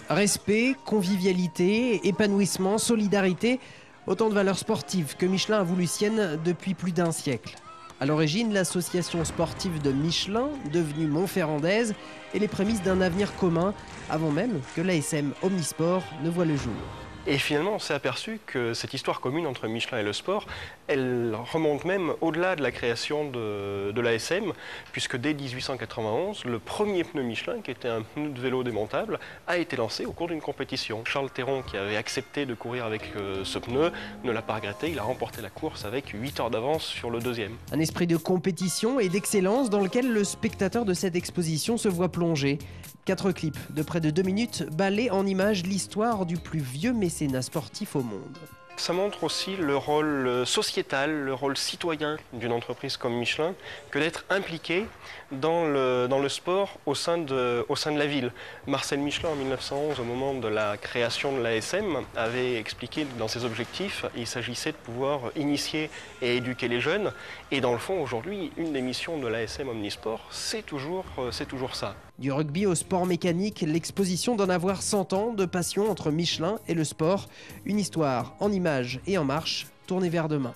Respect, convivialité, épanouissement, solidarité, autant de valeurs sportives que Michelin a voulu siennes depuis plus d'un siècle. À l'origine, l'association sportive de Michelin, devenue Montferrandaise, est les prémices d'un avenir commun, avant même que l'ASM Omnisport ne voie le jour. Et finalement, on s'est aperçu que cette histoire commune entre Michelin et le sport, elle remonte même au-delà de la création de l'ASM, puisque dès 1891, le premier pneu Michelin, qui était un pneu de vélo démontable, a été lancé au cours d'une compétition. Charles Théron, qui avait accepté de courir avec ce pneu, ne l'a pas regretté, il a remporté la course avec 8 heures d'avance sur le deuxième. Un esprit de compétition et d'excellence dans lequel le spectateur de cette exposition se voit plonger. 4 clips de près de 2 minutes balaient en images l'histoire du plus vieux mécénat sportif au monde. Ça montre aussi le rôle sociétal, le rôle citoyen d'une entreprise comme Michelin, que d'être impliqué dans le sport au sein de la ville. Marcel Michelin, en 1911, au moment de la création de l'ASM, avait expliqué dans ses objectifs, il s'agissait de pouvoir initier et éduquer les jeunes. Et dans le fond, aujourd'hui, une des missions de l'ASM Omnisport, c'est toujours ça. Du rugby au sport mécanique, l'exposition d'en avoir 100 ans de passion entre Michelin et le sport. Une histoire en images et en marche, tournée vers demain.